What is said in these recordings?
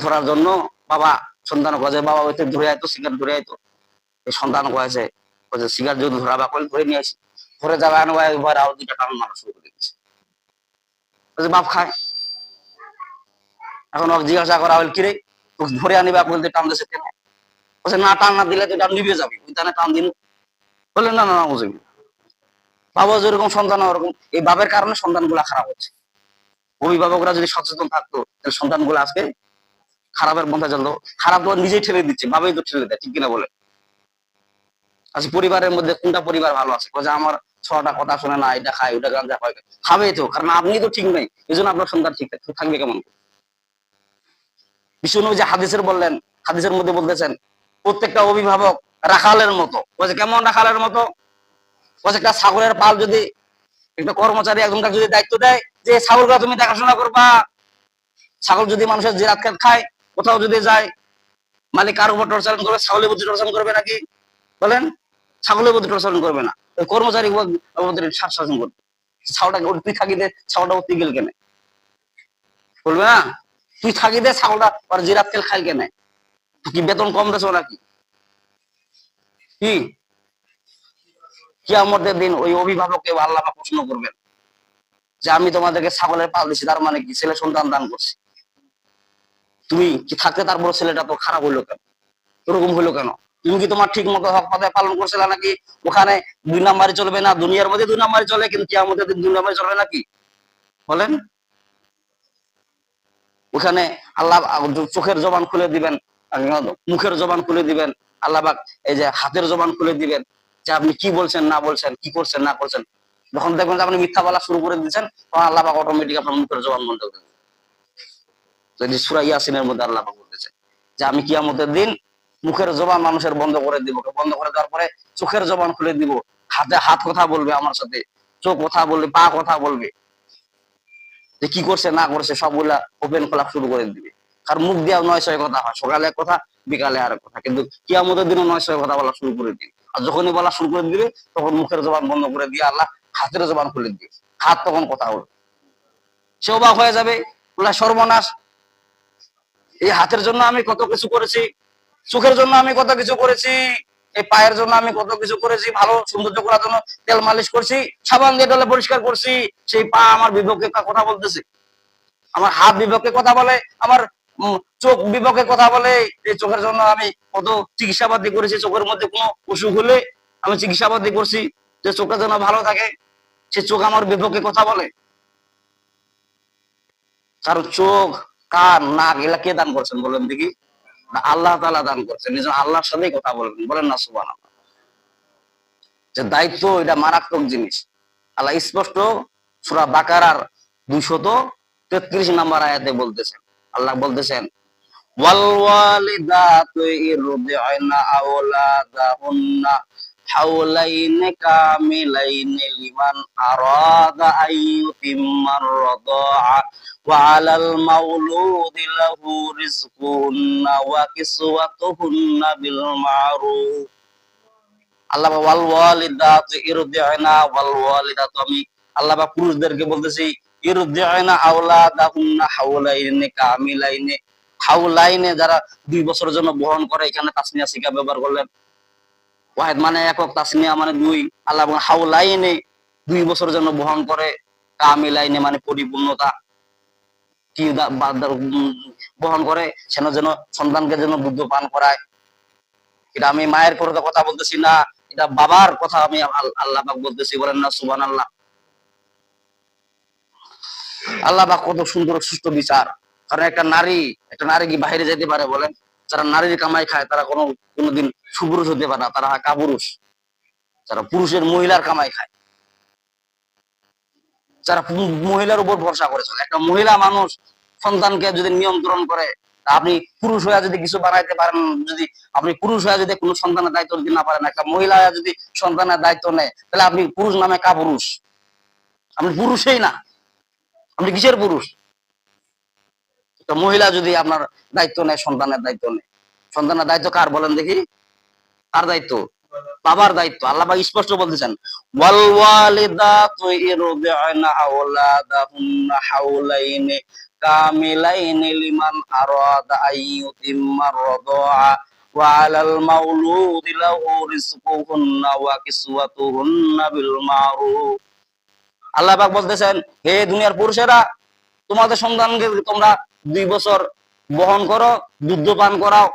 ধরার জন্য বাবা সন্তান কাজে বাবা হইতে ধরে আইতো সিগারেট ধরে আইতো এই সন্তান কয়েছে সিগারেট যদি ধরাবা করে ধরে নিয়ে আসি ধরে যাবে এবার আরো দুইটা টান মারা শুরু করে দিচ্ছে বাপ খায় এখন জিজ্ঞাসা করা হল কিরে ধরে আনিবা বলতে টান দিয়েছে কেন বলছে না টান না দিলে তো টান নিবে যাবে টানে টান দিন বললেন না না না বুঝবি বাবা যেরকম সন্তান ওরকম এই বাবের কারণে সন্তান গুলা খারাপ হচ্ছে অভিভাবকরা যদি সচেতন থাকতো তাহলে সন্তান গুলো আজকে খারাপের পন্থা চলতো খারাপ তো নিজেই ঠেলে দিচ্ছে বাবাই তো ঠেলে দেয় ঠিক কিনা বলে আচ্ছা পরিবারের মধ্যে কোনটা পরিবার ভালো আছে আমার ছটা কথা শুনে না এটা খায় ওটা গাঞ্জা খায় খাবে তো কারণ আপনি তো ঠিক নেই এই জন্য আপনার সন্তান ঠিক থাকবে কেমন বিষ্ণু যে হাদিসের বললেন হাদিসের মধ্যে বলতেছেন প্রত্যেকটা অভিভাবক রাখালের মতো কেমন রাখালের মতো একটা ছাগলের পাল যদি একটা কর্মচারী একজনকার যদি দায়িত্ব দেয় যে ছাগলগুলো তুমি দেখাশোনা করবা ছাগল যদি মানুষের জিরাত খায় কোথাও যদি যায় মালিক কার উপর টর্চারণ করবে ছাগলের প্রতি টর্চারণ করবে নাকি বলেন ছাগলের প্রতি টর্চারণ করবে না কর্মচারী শাসন করবে ছাগলটাকে তুই থাকি দে ছাগলটা তুই গেল কেনে বলবে না তুই থাকি দে ছাগলটা আর জিরাত খেল খাই কেনে কি বেতন কম দেছ নাকি কি কিয়ামতের দিন ওই অভিভাবককে আল্লাহ প্রশ্ন করবেন যে আমি তোমাদেরকে ছাগলের পাল দিছি তার মানে কি ছেলে সন্তান দান করছি তুমি কি থাকতে তারপর ছেলেটা তো খারাপ হইলো কেন এরকম হইলো কেন তুমি কি তোমার ঠিক মতো হক পথে পালন করছিলে নাকি ওখানে 2 নাম্বারই চলবে না দুনিয়ার মধ্যে 2 নাম্বারই চলে কিন্তু কিয়ামতের দিন 2 নাম্বারই চলবে নাকি বলেন ওখানে আল্লাহ চোখের জবান খুলে দিবেন মুখের জবান খুলে দিবেন আল্লাহ পাক এই যে হাতের জবান খুলে দিবেন যে আপনি কি বলছেন না বলছেন কি করছেন না করছেন যখন দেখবেন যে আপনি মিথ্যা বলা শুরু করে দিচ্ছেন তখন আল্লাহ পাক অটোমেটিক আপনার মুখের জবান বন্ধ করে দেবেন যদি সূরা ইয়াসিনের মধ্যে আল্লাহ পাক বলতেছেন যে আমি কিয়ামতের দিন মুখের জবান মানুষের বন্ধ করে দিব বন্ধ করে দেওয়ার পরে চোখের জবান খুলে দিব হাতে হাত কথা বলবে আমার সাথে চোখ কথা বলবে পা কথা বলবে যে কি করছে না করছে সবগুলা ওপেন খোলা শুরু করে দিবে কারণ মুখ দিয়ে 9-6 কথা হয় সকালে এক কথা বিকালে আর কথা কিন্তু কিয়ামতের দিনও 9-6 কথা বলা শুরু করে দিবে আর যখনই বলা শুরু করে দিবে তখন মুখের জবান বন্ধ করে দিয়ে আল্লাহ হাতের জবান খুলে দিবে হাত তখন কথা বলবে সে অবাক হয়ে যাবে বলে সর্বনাশ এই হাতের জন্য আমি কত কিছু করেছি চোখের জন্য আমি কত কিছু করেছি এই পায়ের জন্য আমি কত কিছু করেছি ভালো সৌন্দর্য করার জন্য তেল মালিশ করছি সাবান দিয়ে ডলে পরিষ্কার করছি সেই পা আমার বিপক্ষে কথা বলতেছে আমার হাত বিপক্ষে কথা বলে আমার চোখ বিপক্ষে কথা বলে এই চোখের জন্য আমি কত চিকিৎসাপাতি করেছি চোখের মধ্যে কোনো অসুখ হলে আমি চিকিৎসাপাতি করছি যে চোখটা যেন ভালো থাকে সে চোখ আমার বিপক্ষে কথা বলে কারণ চোখ কান নাক এগুলা কে দান করছেন বলেন দেখি আল্লাহ তাআলা দান করছেন নিজের আল্লাহর সাথেই কথা বলবেন বলেন না সুবহানাল্লাহ যে দায়িত্ব এটা মারাত্মক জিনিস আল্লাহ স্পষ্ট সূরা বাকারার 233 নম্বর আয়াতে বলতেছেন আল্লাহ বলতেছেন ওয়াল ওয়ালিদাতু ইরদি'না আওলাদাহুন্না হাওলাইনি কামিলাইনি লিমান আরাদা আইয়ুতিম্মার রাদা'a ওয়া 'আলাল মাওলুদি লাহু রিজকুহুন্না ওয়া কিসওয়াতুহুন্না বিল মা'রুফ আল্লাহ ওয়াল ওয়ালিদাতু ইরদি'না ওয়াল ওয়ালিদাতু আমি আল্লাহ বা পুরুষদেরকে বলতেছি ইরদি'না আওলাদাহুন্না হাওলাইনি কামিলাইনি হাওলাইনে যারা 2 বছরের জন্য বহন করে এখানে তাসনিয়া সিগা ব্যবহার করলেন ওয়াহিদ মানে একক তাসনিয়া মানে 2 আল্লাহ বলেন হাওলাইনে 2 বছরের জন্য বহন করে কামিলাইনে মানে পরিপূর্ণতা কি বহন করে সেন যেন সন্তানকে যেন দুধ পান করায় এটা আমি মায়ের কথা বলতেছি না এটা বাবার কথা আমি আল্লাহ পাক বলতেছি বলেন না সুবহানাল্লাহ আল্লাহ পাক কত সুন্দর সুষ্ঠ বিচার কারণ একটা নারী কি বাইরে যেতে পারে বলেন যারা নারীর কামাই খায় তারা কোনোদিন সুপুরুষ হতে পারে না তারা কাপুরুষ যারা পুরুষের মহিলার কামাই খায় যারা মহিলার উপর ভরসা করে চলে একটা মহিলা মানুষ সন্তানকে যদি নিয়ন্ত্রণ করে আপনি পুরুষ হয়ে যদি কিছু বানাইতে পারেন যদি আপনি পুরুষ হয়ে যদি কোনো সন্তানের দায়িত্ব দিতে না পারেন একটা মহিলা যদি সন্তানের দায়িত্ব নেয় তাহলে আপনি পুরুষ নামে কাপুরুষ আপনি পুরুষই না আপনি কিসের পুরুষ একটা মহিলা যদি আপনার দায়িত্ব নেয় সন্তানের দায়িত্ব নেয় সন্তানের দায়িত্ব কার বলেন দেখি কার দায়িত্ব বাবার দায়িত্ব আল্লাহ পাক স্পষ্ট বলতেছেন ওয়াল ওয়ালিদাতু ইরদি'না আওলাদাহুন্না হাওলাইনি কামিলাইনি লিমান আরাদা আইয়ুতিম্মার রাদা ওয়া আলাল মাউলুদি লাহু রিজকুহুন্না ওয়া কিসওয়াতুহুন্না বিল মারুফ। আল্লাহ পাক বলতেছেন, হে দুনিয়ার পুরুষেরা, তোমাদের সন্তানকে তোমরা 2 বছর বহন করো, দুধ পান করাও,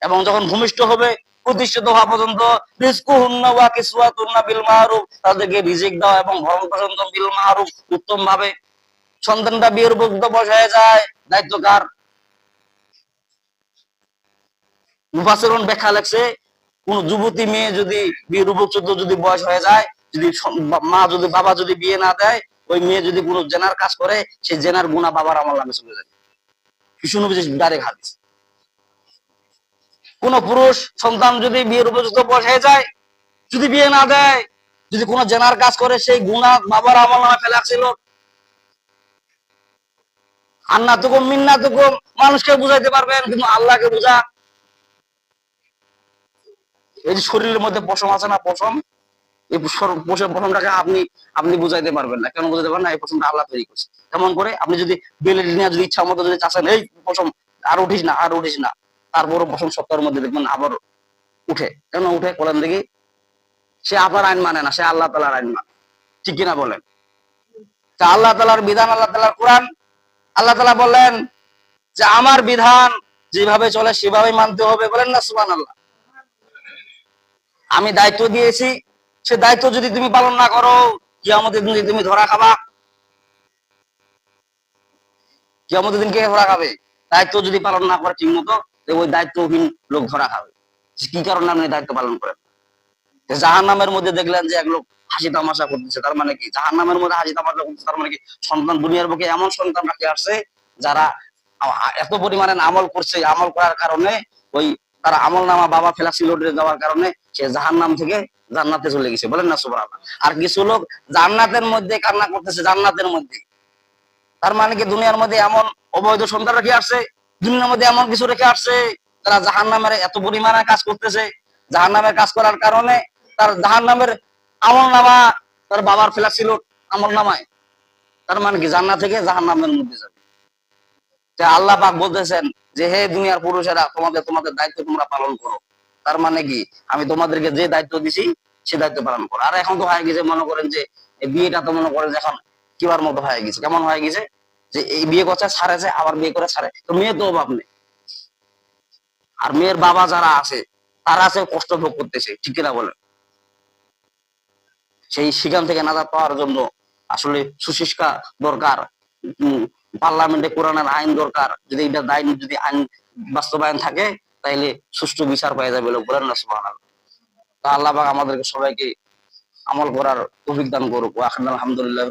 এবং যখন ভূমিষ্ঠ হবে প্রতিষ্ঠিত হওয়া পর্যন্ত রিজকুহুন্না ওয়া কিসওয়াতুহুন্না বিল মারুফ, তাদেরকে রিজিক দাও এবং ভরণ পোষণ বিল মারুফ, উত্তম ভাবে। সন্তানটা বিয়ের উপযুক্ত বয়স হয়ে যায়, দায়িত্ব কার? মুফাসসিরুন ব্যাখ্যা লেখছে, কোন যুবতী মেয়ে যদি বিয়ের উপযুক্ত যদি বয়স হয়ে যায়, যদি মা যদি বাবা যদি বিয়ে না দেয়, ওই মেয়ে যদি কোনো জেনার কাজ করে, সেই জেনার গুনাহ বাবার আমল নামে চলে যায়। কিছু নবী ডাইরেক্ট হাদিস। কোন পুরুষ সন্তান যদি বিয়ের উপযুক্ত বয়স হয়ে যায়, যদি বিয়ে না দেয়, যদি কোনো জেনার কাজ করে, সেই গুনাহ বাবার আমল নামে ফেলে আসছিল। আন্নাতুকুম মিন্নাতুকুম, মানুষকে বুঝাইতে পারবেন, কিন্তু আল্লাহকে বুঝা, এই যে শরীরের মধ্যে পশম আছে না, পশম, এই পশমটাকে আপনি আপনি বুঝাইতে পারবেন না। কেন বুঝাইতে পারবেন না? এই পশমটা আল্লাহ তৈরি করছে। কেমন করে? আপনি যদি বেলেট নিয়ে যদি ইচ্ছা মতো যদি চাচ্ছেন, এই পশম আর উঠিস না, আর উঠিস না, তারপরও পশম সপ্তাহের মধ্যে দেখবেন আবার উঠে। কেন উঠে বলেন দেখি? সে আপনার আইন মানে না, সে আল্লাহ তাআলার আইন মানে। ঠিক কিনা বলেন? তা আল্লাহ তাআলার বিধান, আল্লাহ তাআলার কোরআন, আল্লাহ তাআলা বললেন যে আমার বিধান যেভাবে চলে সেভাবেই মানতে হবে। বলেন না সুবহানাল্লাহ। আমি দায়িত্ব দিয়েছি, সে দায়িত্ব যদি তুমি পালন না করো, কিয়ামতের দিন তুমি ধরা খাবা। কিয়ামতের দিন কে ধরা খাবে? দায়িত্ব যদি পালন না করে ঠিক মতো, ওই দায়িত্বহীন লোক ধরা খাবে। কি কারণে আপনি দায়িত্ব পালন করেন? জাহান্নামের মধ্যে দেখলেন যে এক লোক হাসি তামাশা করতেছে, তার মানে কি? জাহান্নামের মধ্যে হাসি তামাশা করতেছে, তার মানে কি? সন্তান, দুনিয়ার বুকে এমন সন্তান রাখে আসছে যারা এত পরিমাণে আমল করছে, আমল করার কারণে ওই তার আমল নামা বাবা ফেলা সিলোটে যাওয়ার কারণে সে জাহান্নাম থেকে জান্নাতে চলে গেছে। বলেন না সুবহানাল্লাহ। আর কিছু লোক জান্নাতের মধ্যে কান্না করতেছে, জান্নাতের মধ্যে। তার মানে কি? দুনিয়ার মধ্যে এমন অবৈধ সন্তান রেখে আসছে, দুনিয়ার মধ্যে এমন কিছু রেখে আসছে, তারা জাহান্নামের এত পরিমাণে কাজ করতেছে। জাহান্নামের কাজ করার কারণে তার জাহান্নামের আমল নামা তার বাবার ফেলা ছিল আমল নামায়। তার মানে কি? জান্নাত থেকে জাহান্নামের মধ্যে যাবে। আল্লাহ পাক বলতেছেন যে হে দুনিয়ার পুরুষেরা, তোমাদের তোমাদের দায়িত্ব তোমরা পালন করো। তার মানে কি? আমি তোমাদেরকে যে দায়িত্ব দিছি সে দায়িত্ব পালন করো। আর এখন তো হয়ে গেছে, মনে করেন যে এই বিয়েটা তো মনে করেন এখন কিবার মতো হয়ে গেছে। কেমন হয়ে গেছে? যে এই বিয়ে করছে ছাড়েছে, আবার বিয়ে করে ছাড়ে। তো মেয়ে তো অভাব নেই। আর মেয়ের বাবা যারা আছে তারা আছে কষ্ট ভোগ করতেছে। ঠিক কিনা বলেন? সেই সেখান থেকে নাজাত পাওয়ার জন্য আসলে সুশিক্ষা দরকার, পার্লামেন্টে কোরআনের আইন দরকার। যদি এটা আইন, যদি আইন বাস্তবায়ন থাকে, তাইলে সুষ্ঠু বিচার পাওয়া যাবে বলে বলেন না সুবহানাল্লাহ। তা আল্লাহ পাক আমাদেরকে সবাইকে আমল করার তৌফিক দান করুক। ওয়া আলহামদুলিল্লাহ।